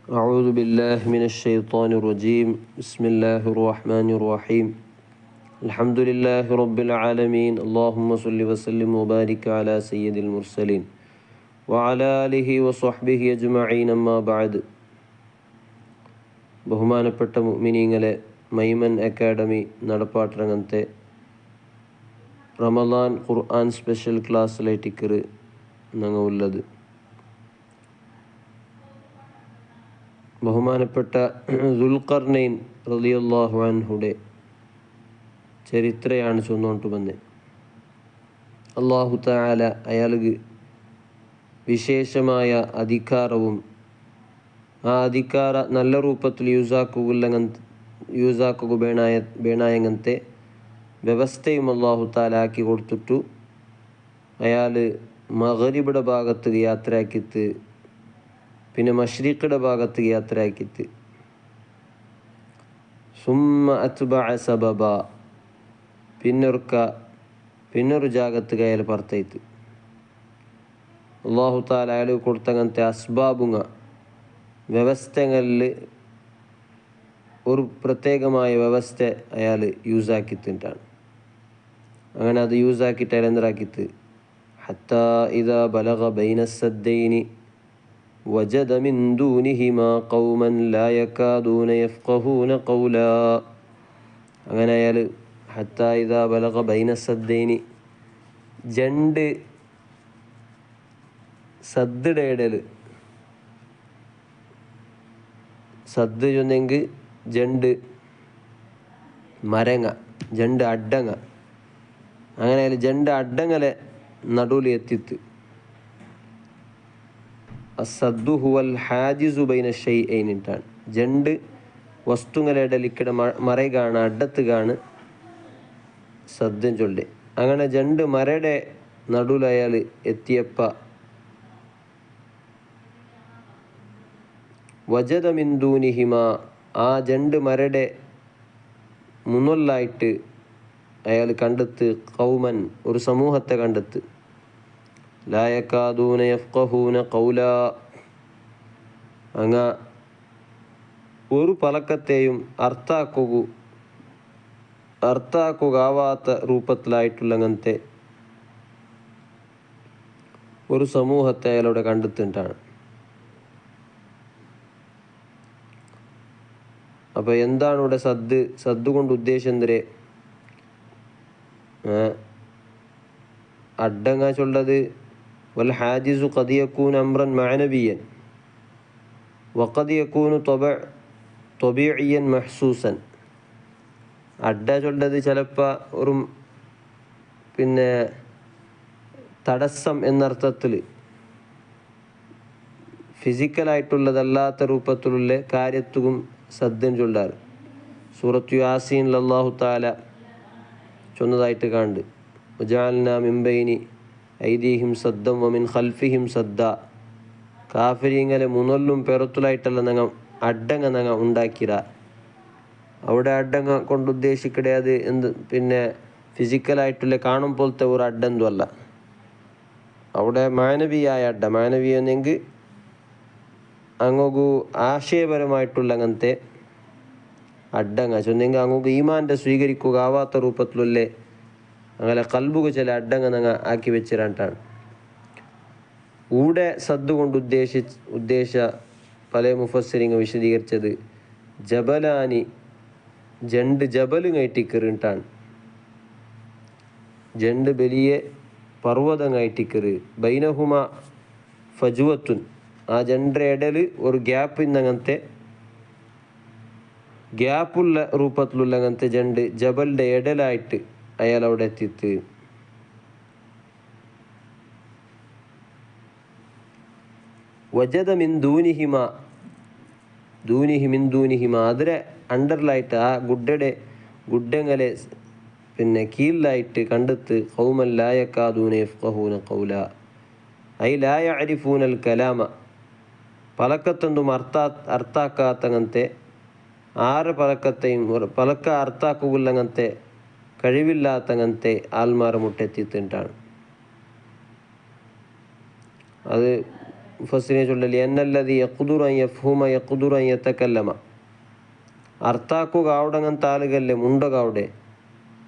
أعوذ بالله من الشيطان الرجيم بسم الله الرحمن الرحيم الحمد لله رب العالمين اللهم صل وسلم وبارك على سيد المرسلين وعلى آله وصحبه أجمعين أما بعد ബഹുമാനപ്പെട്ട മുഅ്മിനീങ്ങളെ Maiman academy നടപ്പാട്ടരങ്ങത്തെ Ramadan ഖുർആൻ special ക്ലാസ്സിലേറ്റിക്കർ ഞങ്ങൾ ഉള്ളത്. ബഹുമാനപ്പെട്ട ദുൽഖർനൈൻ റളിയല്ലാഹു അൻഹുടെ ചരിത്രയാണ് ചൊന്നുകൊണ്ട് വന്നത്. അല്ലാഹു തആല അയാൾക്ക് വിശേഷമായ അധികാരവും ആ അധികാര നല്ല രൂപത്തിൽ യൂസാക്കുക ಬೇಣಾಯಂಗಂತೆ വ്യവസ്ഥയും അല്ലാഹു തആല ആക്കി കൊടുത്തിട്ടു. അയാൾ മഗ്രിബിയുടെ ഭാഗത്ത് യാത്രയാക്കിത്ത്, പിന്നെ മശ്രിഖിയുടെ ഭാഗത്ത് യാത്രയാക്കിത്ത്. സുമ്മ അത്ബഅ സബബ, പിന്നൊരു ജാഗത്ത് അയാൾ പറത്തൈത്ത്. അല്ലാഹു തആല അയാൾ കൊടുത്തങ്ങനത്തെ അസ്ബാബുങ്ങ വ്യവസ്ഥകളിൽ ഒരു പ്രത്യേകമായ വ്യവസ്ഥ അയാൾ യൂസാക്കിത്തിട്ടാണ്. അങ്ങനെ അത് യൂസാക്കിയിട്ട് അയാൾ എന്തിറാക്കിത്ത്, ഹത്താ ഇദാ ബലഗ ബൈന സദ്ദൈനി വജദ മിൻ ദൂനിഹിമാ ഖൗമൻ ലാ യകാദൂന യഫ്ഖഹൂന ഖൗലാ. അങ്ങനെ അയാൾ ഹത്താ ഇദാ ബലഗ ബൈന സദ്ദൈനി, രണ്ട് സദ്ദുടെ ഇടയിൽ, സദ്ദ് ചൊന്നെങ്കിൽ ജണ്ട് മരങ്ങ, ജണ്ട് അഡ്ഡങ്ങ. അങ്ങനെ അയാൾ ജണ്ട് അഡ്ഡങ്ങളെ നടുവിൽ എത്തിത്ത്. അസദ്ദു ഹുവൽ ഹാജിസു ബൈന ഷൈഇനിട്ടാണ്. ജണ്ട് വസ്തുങ്ങളുടെ ഇടയിലിക്കടെ മറയുകയാണ്, അഡ്ഡത്ത് കാണു സദ്ദൻ ചൊല്ല്. അങ്ങനെ ജണ്ട് മരയുടെ നടുവിൽ അയാൾ എത്തിയപ്പ വജദ മിൻ ദൂനിഹിമ, ആ ജണ്ട് മരയുടെ മുന്നൊല്ലായിട്ട് അയാൾ കണ്ടെത്ത് ഖൗമൻ, ഒരു സമൂഹത്തെ കണ്ടെത്ത്. ലാ യകാദൂന യഫ്ഖഹൂന ഖൗലാ, അങ്ങ ഒരു പലക്കത്തെയും അർത്ഥാക്കുകയാവാത്ത രൂപത്തിലായിട്ടുള്ള അങ്ങനത്തെ ഒരു സമൂഹത്തെ അയാളവിടെ കണ്ടെത്തിട്ടാണ്. അപ്പോൾ എന്താണ് ഇവിടെ സദ്ദ് കൊണ്ട് ഉദ്ദേശം എന്തരെ? അഡ്ഡങ്ങ ചൊല്ലത് വൽ ഹാജിസു ഖദ് യകൂന അംറൻ മഅനവിയൻ വഖദ് യകൂന ത്വബീഇയൻ മഹ്സൂസൻ. അഡ്ഡ ചൊല്ലത് ചിലപ്പോൾ ഒരു പിന്നെ തടസ്സം എന്നർത്ഥത്തിൽ ഫിസിക്കലായിട്ടുള്ളതല്ലാത്ത രൂപത്തിലുള്ള കാര്യത്തും സദ്ദൻ ചൊല്ലാറ്. സൂറത്തു യാസീനിൽ അല്ലാഹു തആല ചൊന്നതായിട്ട് കണ്ട്, വജഅൽനാ മിൻ ബൈനി ഐദീഹിം സദ്ദൻ വമിൻ ഖൽഫിഹിം സദ്ദ. കാഫിരീങ്ങളെ മുന്നൊല്ലും പെറത്തുലായിട്ടല്ല ഞങ്ങൾ അഡ്ഡങ്ങ ഞങ്ങൾ ഉണ്ടാക്കിര. അവിടെ അഡ്ഡങ്ങ കൊണ്ട് ഉദ്ദേശിക്കടെ അത് പിന്നെ ഫിസിക്കലായിട്ടുള്ള കാണും പോലത്തെ ഒരു അഡ്ഡന്തും അല്ല. അവിടെ മാനവീയായ അഡ്ഡ, മാനവീയെന്നെങ്കിൽ അങ്ങോക്ക് ആശയപരമായിട്ടുള്ള അങ്ങനത്തെ അഡ്ഡങ്ങ ചൊന്നെങ്കിൽ അങ്ങോക്ക് ഈമാൻ്റെ സ്വീകരിക്കുക ആവാത്ത രൂപത്തിലുള്ള അങ്ങനെ കൽബുക ചില അഡ്ഡങ്ങ ഞങ്ങൾ ആക്കി വെച്ചിട്ടാണ്. ഊടെ സദ്ദ് കൊണ്ട് ഉദ്ദേശ പല മുഫസ്സിരിങ്ങ വിശദീകരിച്ചത് ജബലാനി, ജണ്ട് ജബല് കയറ്റിക്കറിട്ടാണ്. ജണ്ട് വലിയ പർവ്വതം കയറ്റിക്കറ്. ബൈനഹുമ ഫജുവത്തുൻ, ആ ജണ്ടര ഇടയിൽ ഒരു ഗ്യാപ്പ് ഇന്നങ്ങനത്തെ ഗ്യാപ്പുള്ള രൂപത്തിലുള്ള അങ്ങനത്തെ ജണ്ട് ജബലിൻ്റെ ഇടയിലായിട്ട് അയാൾ അവിടെ എത്തിത്ത്. വജദ മിൻ ദൂനിഹിമ, മിൻ ദൂനിഹിമ, അതിലെ അണ്ടറിലായിട്ട് ആ ഗുഡ്ഡങ്ങളെ പിന്നെ കീഴിലായിട്ട് കണ്ടെത്ത് ഖൗമൻ ലാ യകാദൂന യഫ്ഖഹൂന ഖൗലാ ഐ ലാ യഅരിഫൂനൽ കലാമ, പലക്കത്തൊന്നും അർത്ഥാക്കാത്തങ്ങനത്തെ, ആറ് പലക്കത്തെയും പലക്ക അർത്ഥാക്കുള്ളങ്ങനത്തെ കഴിവില്ലാത്തങ്ങനത്തെ ആൽമാർ മുട്ടെത്തിയിട്ടാണ്. അത് മുഫസ്സിനെ ചൊല്ലലി എന്നല്ലതി യഖ്ദുറു അൻ യഫ്ഹുമ യഖ്ദുറു അൻ യതകല്ലമ അർത്ഥാക്കുക ആവുടങ്ങൻ താലുകല്ലേ മുണ്ടകാവുടെ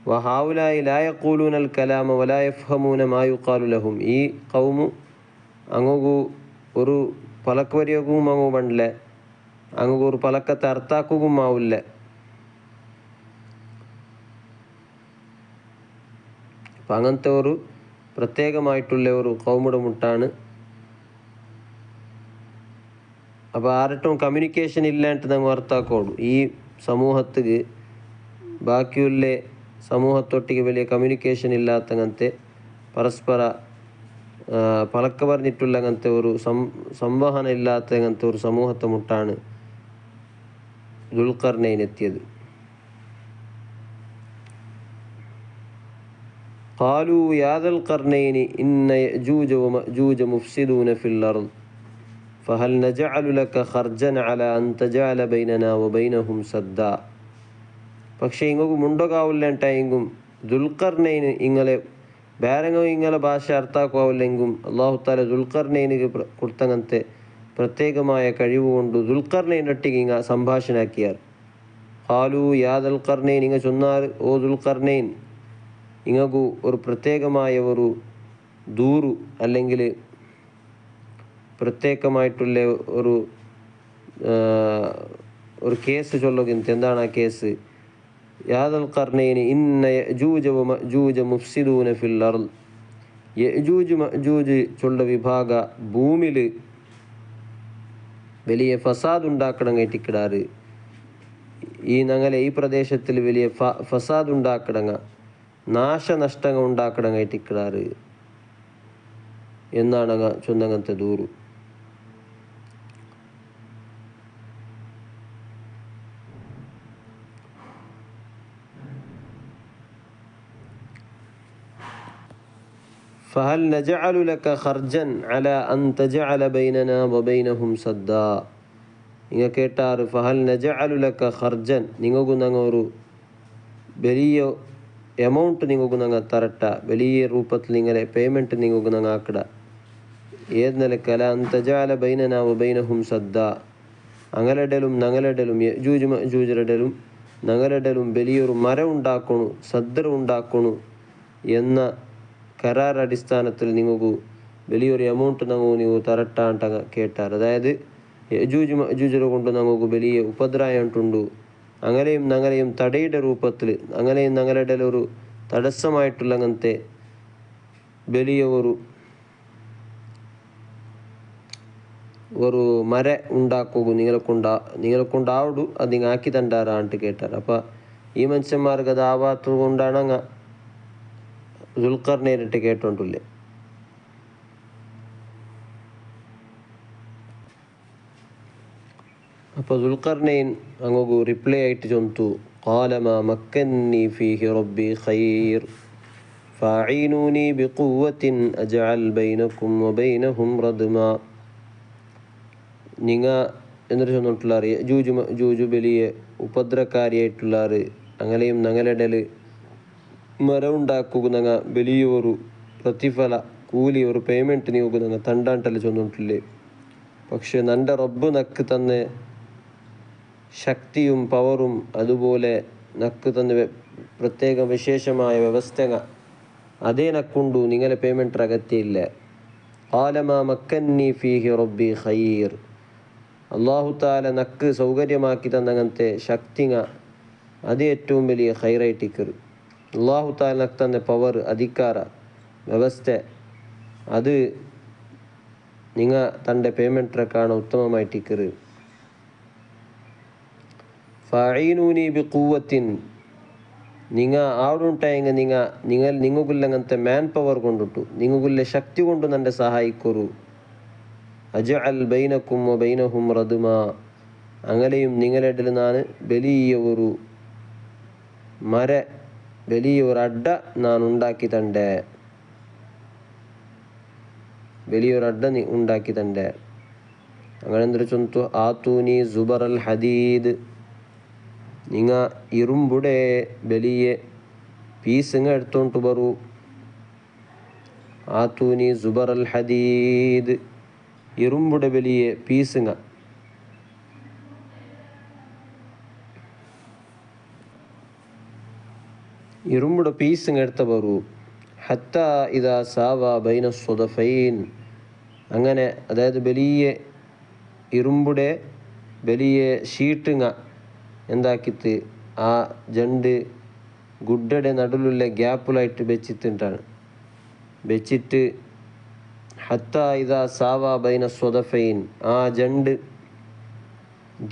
വഹാവുലായി ലാ യഖൂലൂനൽ കലാമ വലാ യഫ്ഹമൂന മാ യുഖാലു ലഹും ഈ ഖൗമു അങ്ങോഗു ഒരു പലക്വരിയകും അങ്ങോ ബണ്ടലെ അങ്ങോഗു ഒരു പലക്കത്തെ അർത്ഥാക്കുകയും ആവില്ല. അപ്പം അങ്ങനത്തെ ഒരു പ്രത്യേകമായിട്ടുള്ള ഒരു ഖൗമുടെ മുട്ടാണ്. അപ്പോൾ ആരട്ടും കമ്മ്യൂണിക്കേഷൻ ഇല്ലാണ്ട് നമ്മൾ അർത്ഥാക്കോളൂ. ഈ സമൂഹത്തിക്ക് ബാക്കിയുള്ള സമൂഹത്തൊട്ടിക്ക് വലിയ കമ്മ്യൂണിക്കേഷൻ ഇല്ലാത്തങ്ങനത്തെ പരസ്പര പലക്ക പറഞ്ഞിട്ടുള്ള അങ്ങനത്തെ ഒരു സംവഹനം ഇല്ലാത്ത അങ്ങനത്തെ ഒരു സമൂഹത്തെ മുട്ടാണ് ദുൽഖർനൈൻ എത്തിയത്. ഖാലൂ യാ ദൽ ഖർനൈനി ഇന്ന യഅജൂജ വമഅജൂജ മുഫ്സിദൂന ഫിൽ അർദ് ഫഹൽ നജഅലു ലക ഖർജൻ അലാ അൻ തജഅല ബൈനനാ വബൈനഹും സദ്ദാ. പക്ഷേ ഇങ്ങക്ക് മുണ്ടകാവില്ലെങ്കിലും ദുൽഖർനൈന് ഇങ്ങളെ വേറെങ്ങോ ഇങ്ങളെ ഭാഷ അർത്ഥാക്കാവില്ലെങ്കിലും അള്ളാഹു താല ദുൽഖർനൈനിക്ക് കൊടുത്തങ്ങനത്തെ പ്രത്യേകമായ കഴിവ് കൊണ്ട് ദുൽഖർനൈൻ്റെ ഒട്ടിക്ക് ഇങ്ങ സംഭാഷണാക്കിയാർ. ഖാലൂ യാ ദൽ ഖർനൈൻ ഇങ്ങ ചൊന്നാർ ഓ ദുൽഖർനൈൻ ഇങ്ങക്ക് ഒരു പ്രത്യേകമായ ഒരു ദൂരു അല്ലെങ്കിൽ പ്രത്യേകമായിട്ടുള്ള ഒരു കേസ് ചൊല്ലുക. എന്താണ് ആ കേസ്? യാ ദൽ ഖർനൈനി ഇന്ന യഅജൂജ വമഅജൂജ മുഫ്സിദൂന ഫിൽ അർദ് യഅജൂജ് മഅജൂജ് ചൊല്ല വിഭാഗ ഭൂമിയിൽ വലിയ ഫസാദ് ഉണ്ടാക്കണം കേട്ടിക്കിടാറ്. ഈ ഞങ്ങളെ ഈ പ്രദേശത്തിൽ വലിയ ഫസാദ് ഉണ്ടാക്കിടങ്ങ നാശനഷ്ടങ്ങൾ ഉണ്ടാക്കിടങ്ങ കേട്ടിക്കിടാറ് എന്നാണ് ചൊന്നങ്ങനത്തെ ദൂരു. ഫഹൽ നജഅലു ലക ഖർജൻ അലാ അൻ തജഅല ബൈനനാ വബൈനഹും സദ്ദാ. നിങ്ങൾ കേട്ടാറ് ഫഹൽ നജഅലു ലക ഖർജൻ നിങ്ങൾക്ക് ഞങ്ങൾ ഒരു വലിയ എമൗണ്ട് നിങ്ങൾക്ക് ഞങ്ങൾ തരട്ട, വലിയ രൂപത്തിൽ നിങ്ങളെ പേയ്മെൻറ്റ് നിങ്ങൾക്ക് ഞങ്ങൾ ആക്കിട. ഏത് നിലക്ക് അലാ അൻ തജഅല ബൈനനാ വബൈനഹും സദ്ദാ ഞങ്ങളിടലും ഞങ്ങളിടലും യഅജൂജ് മഅജൂജിടലും ഞങ്ങളിടലും വലിയൊരു മരം ഉണ്ടാക്കണു, സദ്ര ഉണ്ടാക്കണു എന്ന കരാർ അടിസ്ഥാനത്തിൽ നിങ്ങൾക്ക് വലിയൊരു എമൗണ്ട് നിങ്ങൾ തരട്ടാണ്ട കേട്ടാർ. അതായത് യഅജൂജ് മഅജൂജിനെ കൊണ്ട് നിങ്ങൾക്ക് വലിയ ഉപദ്രവമുണ്ട്, അങ്ങനെയും തടയുടെ രൂപത്തിൽ അങ്ങനെയും ഞങ്ങളുടെ ഒരു തടസ്സമായിട്ടുള്ള അങ്ങനത്തെ വലിയ ഒരു മര ഉണ്ടാക്കുക നിങ്ങളെ കൊണ്ടാവടു അത് നിങ്ങൾ ആക്കി തണ്ടാറാണ്ട് കേട്ടാർ. അപ്പം ഈ മനുഷ്യന്മാർക്ക് അത് ആവാത്തത് കൊണ്ടാണ് അങ്ങ് ദുൽഖർനൈനിട്ട് കേട്ടോണ്ടില്ലേ. അപ്പോൾ ദുൽഖർനൈൻ അങ്ങ് റിപ്ലൈ ആയിട്ട് ചൊന്തു ഖാല മാ മക്കന്നി ഫീഹി റബ്ബി ഖൈർ ഫഅഈനൂനി ബിഖുവ്വത്തിൻ അജ്അൽ ബൈനകും വബൈനഹും റദ്മാ. നിങ്ങൾ എന്നിട്ട് ചൊന്നിട്ടുള്ളാറ് യഅജൂജ് മഅജൂജ് വലിയ ഉപദ്രവകാരിയായിട്ടുള്ളാറ് അങ്ങനെയും ഞങ്ങളുടെ മരം ഉണ്ടാക്കുക ഞങ്ങൾ വലിയൊരു പ്രതിഫല കൂലി ഒരു പേയ്മെൻറ്റ് നിങ്ങൾക്ക് ഞങ്ങൾ തണ്ടാണ്ടല്ല ചൊന്നിട്ടില്ലേ. പക്ഷെ എൻ്റെ റബ്ബ് നക്ക് തന്നെ ശക്തിയും പവറും അതുപോലെ നക്ക് തന്നെ പ്രത്യേക വിശേഷമായ വ്യവസ്ഥ അതേ നക്കുണ്ടു, നിങ്ങളെ പേയ്മെൻറ്റ് അകത്തിയില്ല. ഖാല മാ മക്കന്നി ഫീഹി റബ്ബി ഖൈർ. അള്ളാഹു താല നക്ക് സൗകര്യമാക്കി തന്നങ്ങനത്തെ ശക്തിങ്ങ അത് ഏറ്റവും വലിയ ഖൈറായിട്ടിക്കറ്. അള്ളാഹു താല നക്ക് തന്നെ പവർ അധികാര വ്യവസ്ഥ അത് നിങ്ങൾ തൻ്റെ പേയ്മെൻറ്റിനൊക്കെയാണ് ഉത്തമമായിട്ടിക്കറ്. ഫഅഈനൂനി ബിഖുവ്വത്തിൻ നിങ്ങൾ ആവുണ്ടായെങ്കിൽ നിങ്ങൾക്കുള്ള അങ്ങനത്തെ മാൻ പവർ കൊണ്ടിട്ടു നിങ്ങൾക്കുള്ള ശക്തി കൊണ്ട് എൻ്റെ സഹായിക്കൊരു. അജ്അൽ ബൈനകും വബൈനഹും റദ്മാ അങ്ങനെയും നിങ്ങളുടെ ഞാൻ വലിയ ഒരു വലിയ ഒരു അഡ്ഡ ഞാൻ ഉണ്ടാക്കി തണ്ടേ, വലിയൊരു അഡ്ഡ ഉണ്ടാക്കി തണ്ടേ. അങ്ങനെ എന്തൊരു ചൊന്തു ആത്തൂനി സുബറൽ ഹദീദ് നിങ്ങൾ ഇരുമ്പുടെ വലിയ പീസുങ്ങ എടുത്തോണ്ട് ബറു. ആത്തൂനി സുബറൽ ഹദീദ് ഇരുമ്പുടെ വലിയ പീസുങ്ങ ഇരുമ്പുടെ പീസുങ്ങ എടുത്ത ബറു ഹത്ത ഇതാ സാവ ബൈന സ്വദഫൈൻ അങ്ങനെ അതായത് വലിയ ഇരുമ്പുടെ വലിയ ഷീട്ടുങ്ങ എന്താക്കിത്ത് ആ ജണ്ട് ഗുഡ്ഡയുടെ നടുലുള്ള ഗ്യാപ്പിലായിട്ട് വെച്ചിട്ടാണ് വെച്ചിട്ട് ഹത്ത ഇതാ സാവ ബൈന സ്വദഫൈൻ ആ ജണ്ട്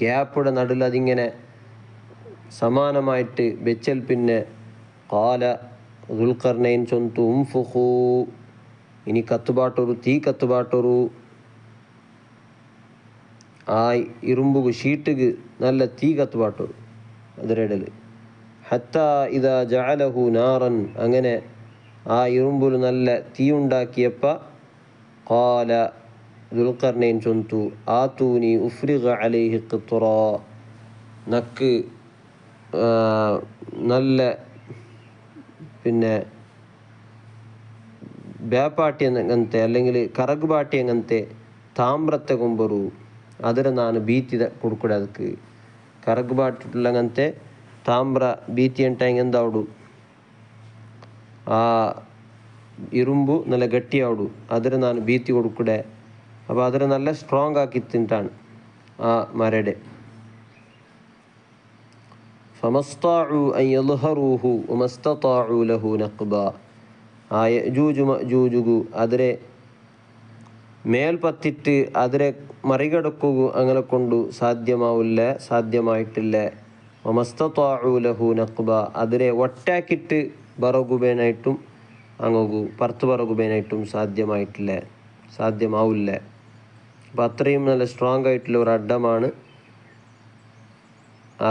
ഗ്യാപ്പുടെ നടുൽ അതിങ്ങനെ സമാനമായിട്ട് വെച്ചൽ പിന്നെ ഖാല ദുൽഖർനൈൻ ചൊന്തു ഉംഫുഖു ഇനി കത്തുപാട്ടൊരു തീ കത്തുപാട്ടൊരു ആ ഇരുമ്പുgu ഷീട്ടുക്ക് നല്ല തീ കത്തുപാട്ടൊരു അതിരിടൽ ഹത്ത ഇതാ ജഅലഹു നാറൻ അങ്ങനെ ആ ഇരുമ്പിൽ നല്ല തീ ഉണ്ടാക്കിയപ്പോൾ ഖാല ദുൽഖർനൈൻ ചൊന്തു ആതൂനി ഉഫ്രിഗ അലൈഹി ഖിത്റ നക്ക് നല്ല പിന്നെ ಬ್ಯಾಪಾಟಿ അങ്ങനത്തെ അല്ലെങ്കിൽ ಕರಗ್ ಬಾಟಿ അങ്ങനത്തെ ತಾಮ್ರತೆ ಕೊಂಬರು ಅದರ ನಾನು ಬೀತಿದ ಕೊಡ್ಕೊಡೆ ಅದಕ್ಕೆ ಕರಗ್ ಬಾಟಿಲ್ಲಂಗಂತೆ ತಾಮ್ರ ಬೀತಿ ಅಂಟಾಂಗೆ എന്താവಡು ആ ഇരുമ്പ് നല്ല ഗട്ടിയാവಡು അതിന് ನಾನು ബീത്തി കൊടുക്കൂടെ അപ്പോൾ അതിന് നല്ല സ്ട്രോങ് ആക്കി തിന്നിട്ടാണ് ആ മരടെ ഫമസ്താഉ അൻ യദ്ഹറൂഹു വമസ്തതാഉ ലഹു നഖ്ബ ആ യജൂജു മഅജൂജുഗു അതിരെ മേൽപ്പത്തിട്ട് അതിരെ മറികടക്കുക അങ്ങനെ കൊണ്ട് സാധ്യമായിട്ടില്ല വമസ്തതാഉ ലഹു നഖ്ബ അതിരെ ഒട്ടാക്കിയിട്ട് ബറകുബേനായിട്ടും അങ്ങു പുറത്ത് ബറകുബേനായിട്ടും സാധ്യമാവില്ല അപ്പം അത്രയും നല്ല സ്ട്രോങ് ആയിട്ടുള്ള ഒരു അഡ്ഡമാണ്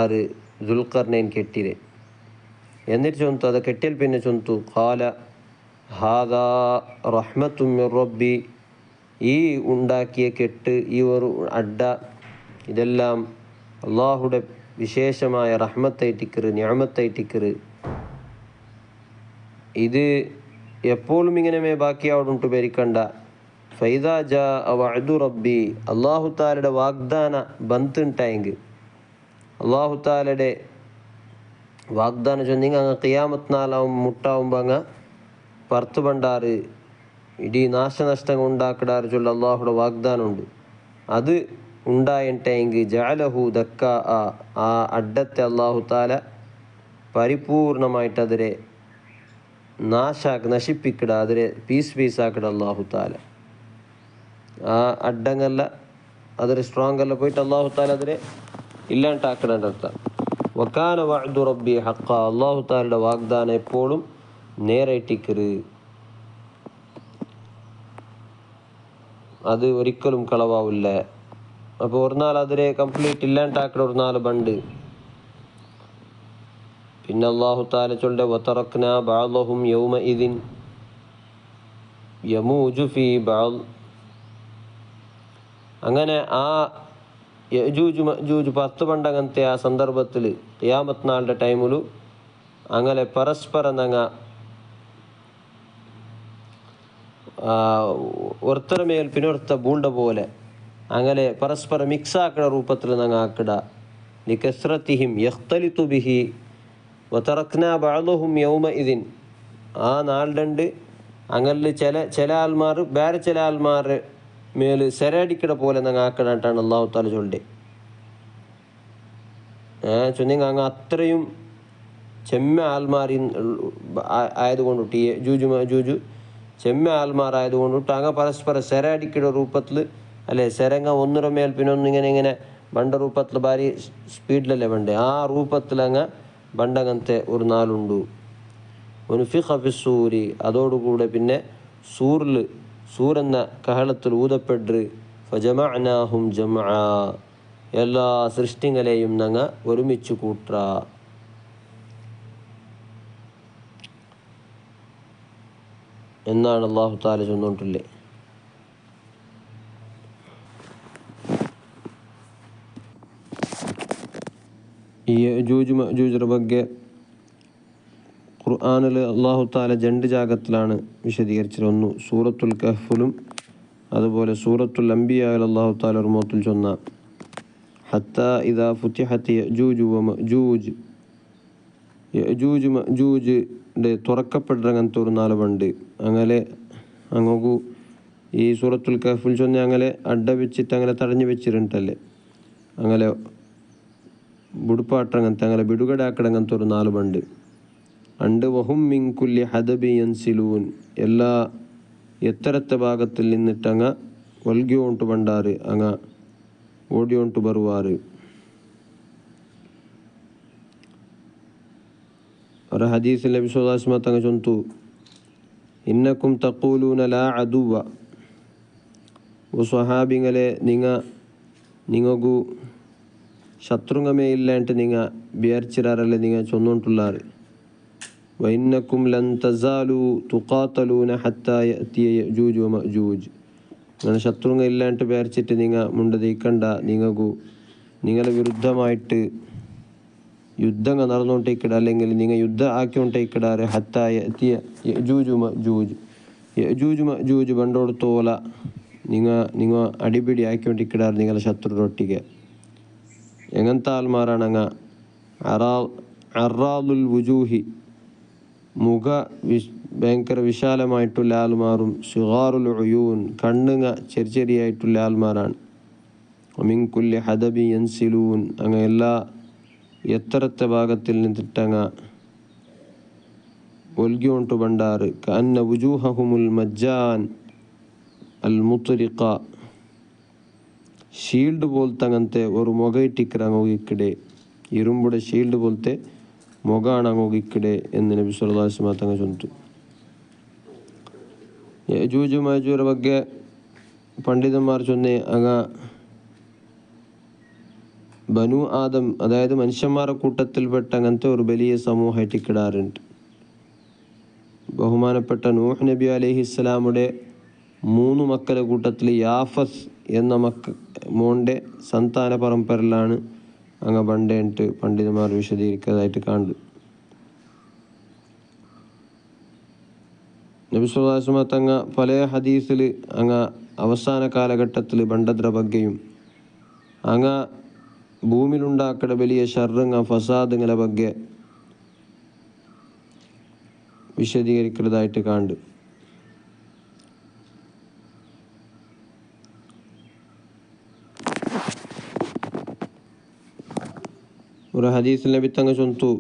ആര് ദുൽഖർനൈൻ കെട്ടിയത്. എന്നിട്ട് ചൊന്തു അത് കെട്ടിയാൽ പിന്നെ ചൊന്തു ഖാല ഹാദാ റഹ്മത്തും മിർ റബ്ബി ഈ ഉണ്ടാക്കിയ കെട്ട് ഈ ഒരു അഡ്ഡ ഇതെല്ലാം അള്ളാഹുടെ വിശേഷമായ റഹ്മത്തായിട്ടിക്കറ് നിഅമത്തായിട്ടിക്കറ് ഇത് എപ്പോഴും ഇങ്ങനെ ബാക്കിയാവുണ്ട് പേരിക്കണ്ട ഫൈദാ ജാ വഅദു റബ്ബി അള്ളാഹു താലയുടെ വാഗ്ദാന ബന്തുണ്ടായെങ്കിൽ അള്ളാഹു താലയുടെ വാഗ്ദാനം ചൊന്നിങ്ങ അങ്ങ് ഖിയാമത്ത് നാലാവും മുട്ടാവുമ്പോൾ അങ്ങ് പുറത്ത് പണ്ടാറ് ഇടീ നാശനഷ്ടങ്ങൾ ഉണ്ടാക്കിടാറ് ചൊല്ല അള്ളാഹുടെ വാഗ്ദാനമുണ്ട് അത് ഉണ്ടായിട്ടെങ്കിൽ ജഅലഹു ദക്ക ആ അഡ്ഡത്തെ അള്ളാഹു താല പരിപൂർണമായിട്ട് അതിരെ നശിപ്പിക്കിട അതിരെ പീസാക്കിട അള്ളാഹു താല ആ അഡ്ഡങ്ങല്ല അതിരെ സ്ട്രോങ് അല്ല പോയിട്ട് അള്ളാഹു താല അതിരെ ഇല്ലാണ്ടാക്കിടേണ്ട അർത്ഥം. വക്കാന വഅദു റബ്ബി ഹഖ അള്ളാഹു താലയുടെ വാഗ്ദാനം എപ്പോഴും നേരായിട്ടിക്കറ് അത് ഒരിക്കലും കളവാവില്ല. അപ്പോൾ ഒരു നാൾ അതിരെ കംപ്ലീറ്റ് ഇല്ലാണ്ടാക്കിട ഒരു നാൾ ബണ്ട് പിന്നെ അള്ളാഹു താല ചൊല്ലെ വതറക്ന ബഅദഹും യൗമഇദിൻ യമൂജു ഫീ ബഅദ് അങ്ങനെ ആ യജൂജ് മഅജൂജ് 10 പണ്ടങ്ങനത്തെ ആ സന്ദർഭത്തിൽ ഖിയാമത്ത് നാളുടെ ടൈമിലും അങ്ങനെ പരസ്പരം ഞങ്ങൾ ഒരുത്തര മേൽ പിന്നൊരുത്ത ബൂണ്ട പോലെ അങ്ങനെ പരസ്പരം മിക്സ് ആക്കണ രൂപത്തിൽ ഞങ്ങൾ ആക്കിട ലികസ്റതിഹിം യഖ്തലിതു ബിഹി വതറക്ന ബഅദഹും യൗമഇദിൻ ആ നാളുണ്ട് അങ്ങനെ ചില ആൾമാർ വേറെ ചില ആൾമാർ മേൽ സെരടിക്കട പോലെ ഞങ്ങൾ ആക്കണായിട്ടാണ് അള്ളാഹു താല ചൊല്ലേ ചൊന്നിങ്ങ അങ്ങ് അത്രയും ചെമ്മ ആൽമാരി ആയതുകൊണ്ടിട്ട് ജൂജു ചെമ്മ ആൽമാരായതുകൊണ്ടിട്ട് അങ്ങ് പരസ്പരം സെരടിക്കട രൂപത്തിൽ അല്ലെ സെരങ്ങ ഒന്നിറ മേൽ പിന്നെ ഇങ്ങനെ ബണ്ട രൂപത്തിൽ ഭാരി സ്പീഡിലല്ലേ ബണ്ടേ ആ രൂപത്തിൽ അങ്ങ് ബണ്ടങ്ങനത്തെ ഒരു നാളുണ്ട്. ഉൻഫിഖ ഫിസ്സൂരി അതോടുകൂടെ പിന്നെ സൂറെന്ന കഹളത്തിൽ ഊതപ്പെട്ട് ഫജമഅനാഹും ജമഅ എല്ലാ സൃഷ്ടികളെയും ഞങ്ങൾ ഒരുമിച്ച് കൂട്ട എന്നാണ് അള്ളാഹു താല ചൊന്നിട്ടില്ലേ. ഈ യജൂജ് മഅജൂജിന്റെ ಬಗ್ಗೆ ഖുർആനിൽ അള്ളാഹു താല രണ്ട് ജാഗത്തിലാണ് വിശദീകരിച്ചത്. ഒന്ന് സൂറത്തുൽ കഹ്ഫിലും അതുപോലെ സൂറത്തുൽ അംബിയായിൽ അല്ലാഹു തആല റഹ്മത്തുൽ ചൊന്ന ഹത്താ ഇദാ ഫുതിഹത് യഅജൂജു വമഅജൂജ്, യഅജൂജ് മഅജൂജിൻ്റെ തുറക്കപ്പെടുന്നങ്ങനത്തെ ഒരു നാളുണ്ട്. അങ്ങനെ അങ്ങോക്കു ഈ സൂറത്തുൽ കഹ്ഫിൽ ചൊന്ന അങ്ങനെ അഡ്ഡ വെച്ചിട്ട് അങ്ങനെ തടഞ്ഞു വെച്ചിട്ടുണ്ടല്ലേ, അങ്ങനെ ബുടുപ്പാട്ടങ്ങനത്തെ അങ്ങനെ ബിടുകടാക്കടങ്ങനത്തെ ഒരു നാളുണ്ട്. അണ്ട് വഹും മിൻ കുല്ലി ഹദബി യൻസിലൂൻ, എല്ലാ എത്തരത്തെ ഭാഗത്തിൽ നിന്നിട്ടങ്ങ ഒൽകിയോണ്ട് പണ്ടാറ് അങ്ങ ഓടിയോണ്ട് ബറുവാറ്. ഒരു ഹദീസിൽ നബി സല്ലല്ലാഹു അലൈഹി വസല്ലം തങ്ങൾ ചൊന്തു, ഇന്നക്കും തഖൂലൂന ലാ അദുവ, ഓ സ്വഹാബിങ്ങളെ നിങ്ങൾക്കു ശത്രുങ്ങമേ ഇല്ലാണ്ട് നിങ്ങൾ വിചാരിച്ചിരാറല്ലേ നിങ്ങൾ ചൊന്നോണ്ടുള്ളാറ്. വഇന്നക്കും ലൻ തസാലു തുഖാതലൂന ഹത്താ യഅതിയ യഅജൂജ് വമഅജൂജ്, അങ്ങനെ ശത്രുങ്ങ ഇല്ലാണ്ട് വിചാരിച്ചിട്ട് നിങ്ങൾ മുണ്ടതിക്കണ്ട, നിങ്ങളെ വിരുദ്ധമായിട്ട് യുദ്ധങ്ങൾ നടന്നുകൊണ്ടിരിക്കട, അല്ലെങ്കിൽ നിങ്ങൾ യുദ്ധം ആക്കിക്കൊണ്ടിരിക്കടാറ്. ഹത്താ യഅതിയ യഅജൂജ് വമഅജൂജ്, യഅജൂജ് മഅജൂജ് പണ്ടോടത്തോല നിങ്ങൾ അടിപിടി ആക്കിക്കൊണ്ടിരിക്കടാറ് നിങ്ങളെ ശത്രുരൊട്ടിಗೆ. എങ്ങനത്തെ ആൾമാരാണ് അങ്ങ അറാദുൽ വുജൂഹി, മുഖ ഭയങ്കര വിശാലമായിട്ടുള്ള ആൾമാരും, സിഗാറുൽ ഉയൂൻ, കണ്ണുങ്ങ ചെറിയായിട്ടുള്ള ആൾമാരാണ്. മിൻ കുല്ലി ഹദബി യൻസിലൂൻ, അങ്ങ എല്ലാ എത്തരത്തെ ഭാഗത്തിൽ നിന്നിട്ടങ്ങ ഒൽകിയോണ്ട് ബണ്ടാറ്. കഅന്ന വുജൂഹഹുമുൽ മജ്ജാൻ അൽ മുത്രിഖ, ഷീൽഡ് പോലത്തെ അങ്ങനത്തെ ഒരു മുഖ ഇട്ടിക്കറ അങ്ങോക്കിടെ, ഇരുമ്പുടെ ഷീൽഡ് പോലത്തെ മുഖാണ് അങ്ങോക്കിടെ എന്ന് നബി സല്ലല്ലാഹു അലൈഹി വസല്ലം തങ്ങൾ ചൊല്ലുന്നു. യഅജൂജ് മഅജൂജിന്റെ ಬಗ್ಗೆ പണ്ഡിതന്മാർ ചൊന്നേ, അങ്ങ ബനു ആദം, അതായത് മനുഷ്യന്മാരുടെ കൂട്ടത്തിൽപ്പെട്ട അങ്ങനത്തെ ഒരു വലിയ സമൂഹമായിട്ട് ഇക്കിടാറുണ്ട്. ബഹുമാനപ്പെട്ട നൂഹ് നബി അലൈഹിസ്സലാമുടെ 3 മക്കളുടെ കൂട്ടത്തിൽ യാഫസ് എന്ന മോൻ്റെ സന്താന പരമ്പരയിലാണ് അങ്ങ് പണ്ടേട്ട് പണ്ഡിതന്മാർ വിശദീകരിക്കുന്നതായിട്ട് കാണുന്നു. നബി സല്ലല്ലാഹു അലൈഹി വസല്ലം തങ്ങ പല ഹദീസിൽ അങ്ങ് അവസാന കാലഘട്ടത്തിൽ ബണ്ടദ്ര ബഗ്ഗയും അങ്ങ് ഭൂമിയിലുണ്ടാക്കുന്ന വലിയ ഷർറങ്ങ ഫസാദുകളെ ಬಗ್ಗೆ വിശദീകരിക്കുന്നതായിട്ട് കാണുന്നു. ഒരു ഹദീസിൽ നബി തങ്ങൾ ചൊല്ലുന്നു,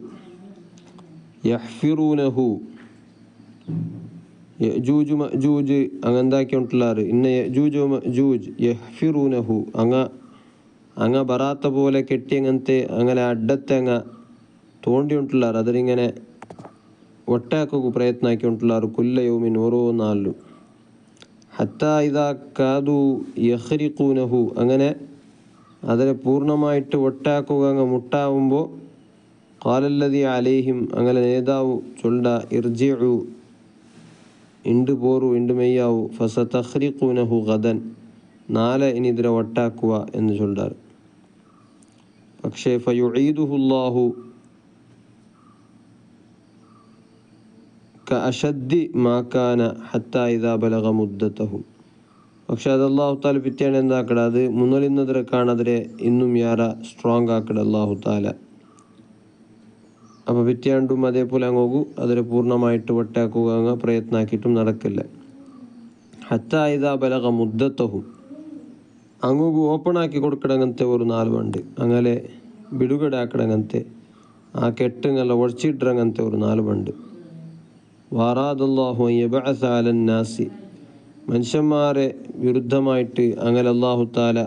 യഹ്ഫിറൂനഹു, യഅജൂജ് മഅജൂജ് അങ്ങെന്താക്കിയിട്ടുള്ളാറ്, ഇന്ന യഅജൂജ് മഅജൂജ് യഹ്ഫിറൂനഹു, അങ്ങ ബറാത്ത പോലെ കെട്ടി അങ്ങനെ അഡ്ഡത്തെ അങ്ങ് തോണ്ടിയിട്ടുള്ളാറ്, അതിലിങ്ങനെ ഒട്ടാക്കുക പ്രയത്നം ആക്കിയിട്ടുള്ളാറ്. കുല്ല യൗമിൻ, ഓരോ നാളിലും. ഹത്താ ഇദാ കാദു യഖ്രിഖൂനഹു, അങ്ങനെ അതിനെ പൂർണ്ണമായിട്ട് ഒട്ടാക്കുക അങ്ങ് മുട്ടാവുമ്പോൾ ഖാലല്ലദീ അലൈഹിം, അങ്ങനെ നേതാവ് ചൊല്ല, ഇർജിഉ, ഇണ്ട് പോറു, ഇണ്ട് മെയ്യാവു, ഫസതഖ്രിഖൂനഹു ഗദൻ, നാളെ ഇനി ഇതിനെ ഒട്ടാക്കുക എന്ന് ചൊല്ലാറ്. പക്ഷേ ഫയുഈദുഹുല്ലാഹു കഅശദ്ദി മാ കാന ഹത്താ ഇദാ ബലഗ മുദ്ദതഹു, പക്ഷെ അത് അല്ലാഹു തആല പിറ്റേണ് എന്താക്കട, അത് മുന്നലിന്നതിരെ കാണാതിരെ ഇന്നും യാര സ്ട്രോങ് ആക്കട അല്ലാഹു തആല. അപ്പോൾ പിറ്റേണ്ടും അതേപോലെ അങ്ങോക്കു അതിനെ പൂർണ്ണമായിട്ട് ഒട്ടാക്കുക അങ്ങ് പ്രയത്നാക്കിയിട്ടും നടക്കില്ല. ഹത്താ ഇദാ ബലഗ മുദ്ദതഹു, അങ്ങോക്കു ഓപ്പണാക്കി കൊടുക്കണങ്ങനത്തെ ഒരു നാളുണ്ട്, അങ്ങനെ ബിടുകടാക്കണങ്ങനത്തെ ആ കെട്ടുങ്ങല്ല ഒഴിച്ചിട്ടിറങ്ങനത്തെ ഒരു നാളുണ്ട്. വറാദല്ലാഹു അൻ യബ്അസ അലന്നാസി, മനുഷ്യന്മാരെ വിരുദ്ധമായിട്ട് അങ്ങനെ അല്ലാഹു തആല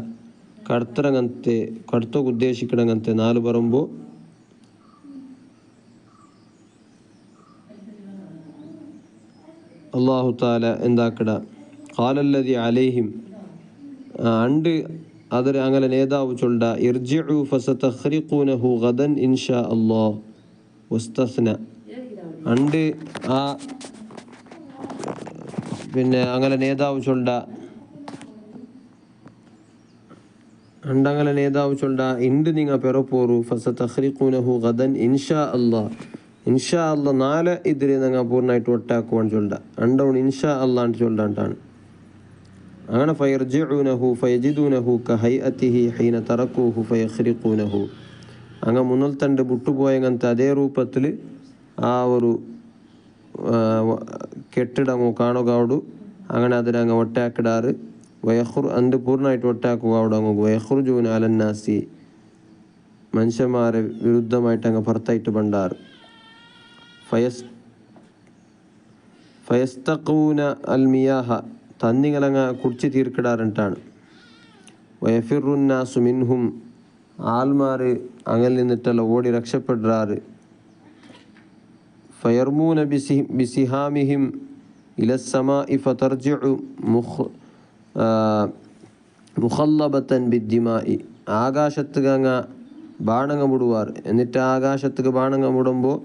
കടത്തൊക്കെ ഉദ്ദേശിക്കണങ്ങനത്തെ നാല് പറയുമ്പോൾ അല്ലാഹു തആല എന്താക്കട, ഖാലല്ലദീ അലൈഹിം, അണ്ട് അതിൽ അങ്ങനെ നേതാവ് ചൊല്ല, ഇർജിഉ ഫസതഖ്രിഖൂനഹു ഗദൻ ഇൻഷാ അല്ലാഹ് വസ്തസ്ന, അണ്ട് ആ പിന്നെ അങ്ങനെ നേതാവ് ചൊല്ല, ഇണ്ട് നിങ്ങൾ പെറപ്പോറു, ഫസതഖ്രിഖൂനഹു ഗദൻ ഇൻഷാ അല്ലാഹ്, ഇൻഷാ അല്ലാഹ് നാളെ ഇതിൽ നിങ്ങൾ പൂർണ്ണമായിട്ട് ഒട്ടാക്കുവാൻ ചൊല്ല, അണ്ടോൺ ഇൻഷാ അല്ലാണ്ട് ചൊല്ലാണ്ടാണ്. അങ്ങനെ ഫയർജിഊനഹു ഫയജിദൂനഹു കഹൈഅതിഹി ഹീന തറക്കൂഹു ഫയഖ്രിഖൂനഹു അങ്ങനെ മുന്നൽത്തണ്ട് ബുട്ടുപോയങ്ങനത്തെ അതേ രൂപത്തിൽ ആ ഒരു കെട്ടിടങ്ങു കാണുക അവിടെ അങ്ങനെ അതിനങ്ങ് ഒട്ടാക്കിടാറ് അണ്ട് പൂർണ്ണമായിട്ട് ഒട്ടാക്കുക അവിടെ അങ്ങ് വയഹ്റുജൂന അലന്നാസി മനുഷ്യന്മാരെ വിരുദ്ധമായിട്ട് അങ്ങ് പുറത്തായിട്ട് പണ്ടാറ് ഫയസ്തഖൂന അൽ മിയാഹ തന്നിങ്ങളങ്ങ് കുടിച്ച് തീർക്കിടാറുണ്ടാണ് വയഫിറുന്നാസു മിൻഹും ആൽമാർ അങ്ങനെ നിന്നിട്ടല്ല ഓടി രക്ഷപ്പെടാറ് ഫയർമൂന ബിസിഹാമിഹിം ഇലസ്സമാഇ ഫതർജിഉ മുഖല്ലബത്തൻ ബിദ്ദിമായി ആകാശത്തുകങ്ങ ബാണങ്ങ മുടുവാർ എന്നിട്ട് ആകാശത്തുക്ക് ബാണങ്ങ മുടുമ്പോൾ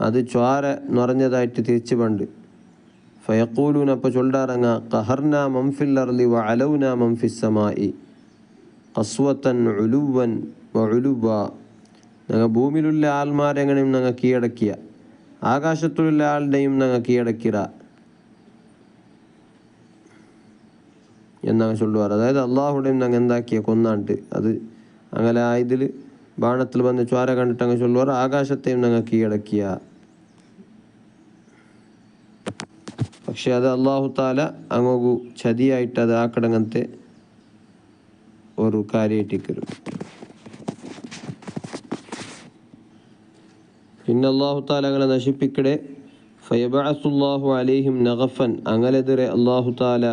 അത് ചോര നിറഞ്ഞതായിട്ട് തിരിച്ചു പണ്ട് ഫയഖൂലൂൻ അപ്പോൾ ചൊല്ലാറങ്ങ ഖഹർന മംഫിൽ അർളി വ അലൗന മംഫിസ്സമായി ഖസ്വത്തൻ ഉലുവൻ വ ഉലുവ ഞങ്ങൾ ഭൂമിയിലുള്ള ആൾമാരെങ്ങനെയും ഞങ്ങൾ കീഴടക്കിയ ആകാശത്തിലുള്ള ആളുടെയും ഞങ്ങൾ കീഴടക്കിറ എന്നങ്ങ് ചൊല്ലുവാർ. അതായത് അള്ളാഹുടെയും ഞങ്ങൾ എന്താക്കിയ കൊന്നാണ്ട് അത് അങ്ങനെ ഇതിൽ ബാണത്തിൽ വന്ന് ചോര കണ്ടിട്ട് അങ്ങ് ചൊല്ലുവാർ ആകാശത്തെയും ഞങ്ങൾ കീഴടക്കിയ. പക്ഷെ അത് അള്ളാഹു താല അങ്ങോകു ചതിയായിട്ട് അത് ആക്കടങ്ങനത്തെ ഒരു കാര്യമായിട്ടിക്കരും. പിന്നെ അള്ളാഹു താല അങ്ങനെ നശിപ്പിക്കടെ ഫയബഅസുല്ലാഹു അലൈഹിം നഗഫൻ അങ്ങനെതിരെ അള്ളാഹു താല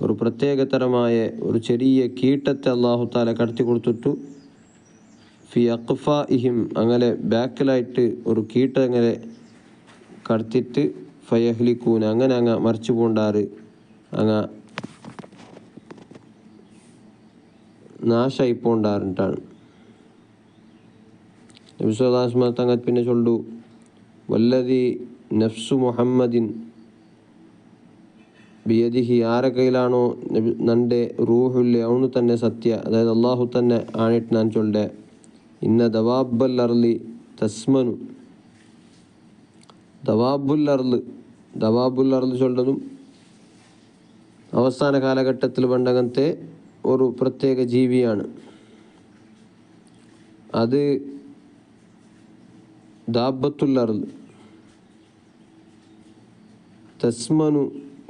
ഒരു പ്രത്യേകതരമായ ഒരു ചെറിയ കീട്ടത്തെ അള്ളാഹു താല കടത്തി കൊടുത്തിട്ടു ഫി അഖ്ഫാഇഹിം അങ്ങനെ ബാക്കിലായിട്ട് ഒരു കീട്ട അങ്ങനെ കടത്തിയിട്ട് ഫയഹ്ലിക്കൂൻ അങ്ങനെ അങ്ങ് മറിച്ചു പോണ്ടാറ് അങ്ങ് നാശമായി പോണ്ടാറിട്ടാണ്. നബി സല്ലല്ലാഹു അലൈഹി വസല്ലം തങ്ങൾ പിന്നെ ചൊല്ലു വല്ലദി നഫ്സു മുഹമ്മദിൻ ബിയദിഹി ആരെ കയ്യിലാണോ നൻ്റെ റൂഹുല്ലെ അവನು തന്നെ സത്യ. അതായത് അള്ളാഹു തന്നെ ആണിട്ട് ഞാൻ ചൊല്ലെ ഇന്ന ദവാബൽ അർളി തസ്മനു ദവാബുൽ അർള് ചൊല്ലതും അവസാന കാലഘട്ടത്തിൽ പണ്ടങ്ങനത്തെ ഒരു പ്രത്യേക ജീവിയാണ്. അത് ദാബത്തുൽ അർള് തസ്മനു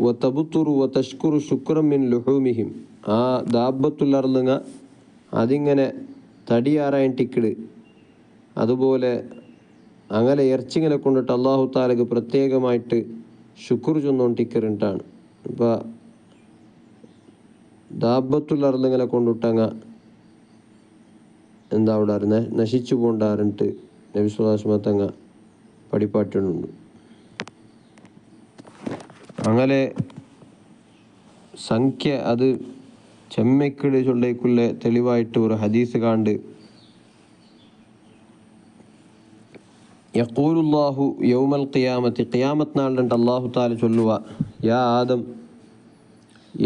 വ തബുത്തുറു വ തഷ്കുറു ശുക്രം മിൻ ലുഹൂമിഹിം. ആ ദാബത്തുൽ അർളുങ്ങ അതിങ്ങനെ തടിയാറായിട്ടിക്കിട് അതുപോലെ അങ്ങനെ ഇറച്ചിങ്ങനെ കൊണ്ടിട്ട് അള്ളാഹു താലക്ക് പ്രത്യേകമായിട്ട് ശുക്ർ ചൊന്നോണ്ടിക്കറിട്ടാണ്. ഇപ്പം ദാബത്തുൽ അർളിങ്ങനെ കൊണ്ടിട്ടങ്ങ എന്താ അവിടെ നശിച്ചു പോണ്ടാറിട്ട് നബി സല്ലല്ലാഹു അലൈഹി വസല്ലം തങ്ങ പടിപ്പാറ്റുന്നുണ്ട്. അങ്ങനെ സംഖ്യ അത് ചെമ്മക്കിട് ചൊല്ലേക്കുള്ള തെളിവായിട്ട് ഒരു ഹദീസ് കാണ്ട് യഖൂലുല്ലാഹു യൗമൽ ഖിയാമത്തി ഖിയാമത്ത് നാളിലുണ്ട് അള്ളാഹു താല ചൊല്ലുക യാ ആദം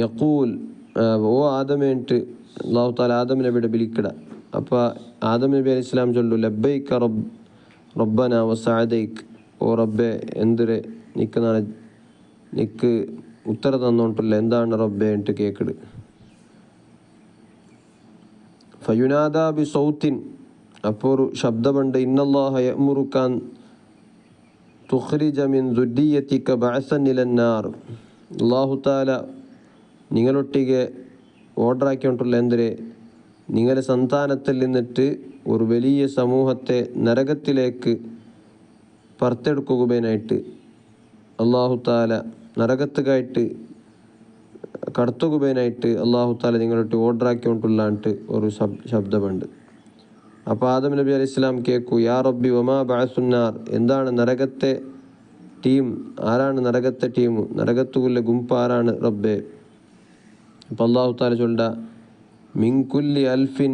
യഖൂൽ ഓ ആദമേട്ട് അള്ളാഹു താല ആദം നബിയുടെ വിളിക്കിട. അപ്പോൾ ആദം നബി അലൈഹി സ്വലാം ചൊല്ലു ലബ്ബൈക റബ്ബന വസഅദൈക് ഓ റബ്ബെ എന്തിരെ നിക്ക് ഉത്തരം തന്നോണ്ടില്ല എന്താണ് റബ്ബെ എന്നിട്ട് കേക്കിട്. ഫയുനാദാ ബി സൗത്തിൻ അപ്പോൾ ഒരു ശബ്ദമുണ്ട് ഇന്നല്ലാഹ യഅ്മുറുക തുഖ്രിജ മിൻ ദുർരിയ്യതിക ബഅസൻ ഇലന്നാർ. അല്ലാഹു തആല നിങ്ങളൊട്ടിಗೆ ഓർഡറാക്കിയിട്ടുള്ള എന്തിരെ നിങ്ങളുടെ സന്താനത്തിൽ നിന്നിട്ട് ഒരു വലിയ സമൂഹത്തെ നരകത്തിലേക്ക് പുറത്തെടുക്കുകയായിട്ട് അല്ലാഹു തആല നരകത്തുകായിട്ട് കടത്തുകയായിട്ട് അല്ലാഹു തആല നിങ്ങളൊട്ടി ഓർഡറാക്കിയിട്ടുള്ളാണ്ട് ഒരു ശബ്ദമുണ്ട്. അപ്പോൾ ആദം നബി അലൈഹി സ്വലാം കേൾക്കൂ യാ റബ്ബി വമാ ബഅസുന്നാർ എന്താണ് നരകത്തെ ടീം ആരാണ് നരകത്തെ ടീം നരകത്തുള്ള ഗുംപ് ആരാണ് റബ്ബെ. അപ്പോൾ അല്ലാഹു തആല ചൊല്ല മിൻ കുല്ലി അൽഫിൻ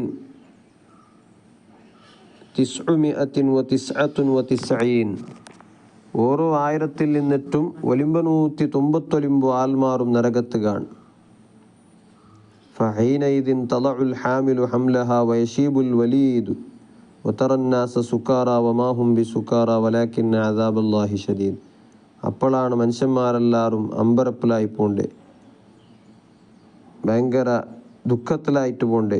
999 ഓരോ 1000 നിന്നിട്ടും 999 ആൽമാറും നരകത്ത് കാണും. فحينئذ تضع الحامل حملها ويشيب الوليد وترى الناس سكارى وما هم بسكارى ولكن عذاب الله شديد. അപ്പോഴാണ് മനുഷ്യന്മാരെല്ലാവരും അമ്പരപ്പിലായി പോണ്ടേ ഭയങ്കര ദുഃഖത്തിലായിട്ട് പോണ്ടേ.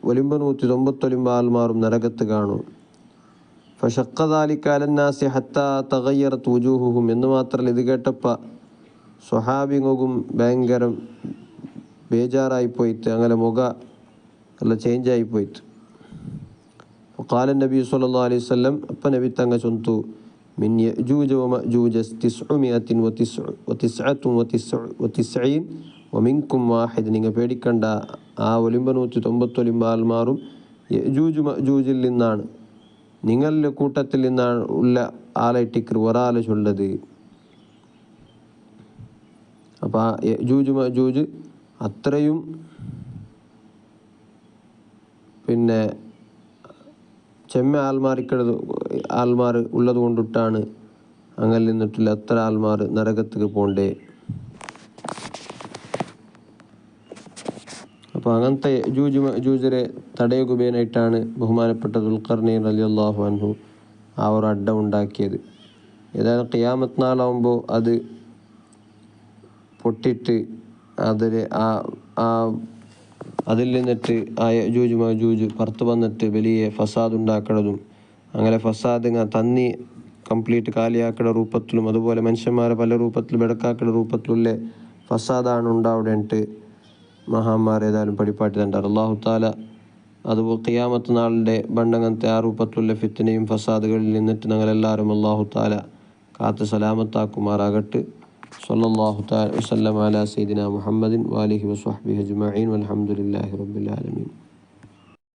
1190 ആൾമാരും നരകത്ത് കാണും. ഫഷക്കദാലിക്കാലന്നാസി ഹത്ത തഗയ്യറത്ത് വുജൂഹുഹും എന്ന് മാത്രമല്ല, ഇത് കേട്ടപ്പോൾ സ്വഹാബിങ്ങും ഭയങ്കര ബേജാറായി പോയിട്ട് അങ്ങനെ മുഖ എല്ലാം ചേഞ്ചായി പോയിട്ട്. ഖാല നബി സല്ലല്ലാഹു അലൈഹി വസല്ലം, അപ്പം നബി തങ്ങ ചൊന്തു, മിൻ യഅജൂജ വമഅജൂജ 999 വമിൻകും വാഹിദ്. നിങ്ങൾ പേടിക്കണ്ട, ആ 999 ആൾമാരും യഅജൂജ് മഅജൂജിൽ നിന്നാണ്, നിങ്ങളുടെ കൂട്ടത്തിൽ നിന്നാണ് ഉള്ള ആളായിട്ടിക്കർ ഒരാൾ ചൊല്ലത്. അപ്പോൾ ആ യഅജൂജ് മഅജൂജ് അത്രയും പിന്നെ ആൾമാർ ഉള്ളത് കൊണ്ടിട്ടാണ് അങ്ങനെ നിന്നിട്ടില്ല എത്ര ആൾമാർ നരകത്തേക്ക് പോണ്ടേ. അപ്പോൾ അങ്ങനത്തെ യഅജൂജ് മഅജൂജിനെ തടയുകയായിട്ടാണ് ബഹുമാനപ്പെട്ട ദുൽഖർനൈൻ റളിയല്ലാഹു അൻഹു ആ ഒരു അഡ്ഡം ഉണ്ടാക്കിയത്. ഏതായാലും ഖിയാമത്ത് നാളാവുമ്പോൾ അത് പൊട്ടിട്ട് അതിൽ നിന്നിട്ട് ആ യഅജൂജ് മഅജൂജ് പുറത്ത് വന്നിട്ട് വലിയ ഫസാദ് ഉണ്ടാക്കുന്നതും, അങ്ങനെ ഫസാദ് തന്നി കംപ്ലീറ്റ് കാലിയാക്കുന്ന രൂപത്തിലും, അതുപോലെ മനുഷ്യന്മാരെ പല രൂപത്തിലും വെടക്കാക്കുന്ന രൂപത്തിലുള്ള ഫസാദാണ് ഉണ്ടാവിടേണ്ടിട്ട് മഹാന്മാർ ഏതായാലും പടിപ്പാട്ടി തണ്ടാറ്. അല്ലാഹു തആല അതുപോലെ ഖിയാമത്ത് നാളിൻ്റെ ബണ്ടങ്ങനത്തെ ആ രൂപത്തിലുള്ള ഫിത്നയും ഫസാദുകളിൽ നിന്നിട്ട് ഞങ്ങളെല്ലാവരും അല്ലാഹു തആല കാത്ത് സലാമത്താക്കുമാറാകട്ടെ. സ്വല്ലല്ലാഹു തആല വസല്ലമ അലാ സയ്യിദിനാ മുഹമ്മദിൻ വആലിഹി വസ്വഹ്ബിഹി അജ്മഈൻ വൽഹംദുലില്ലാഹി റബ്ബിൽ ആലമീൻ.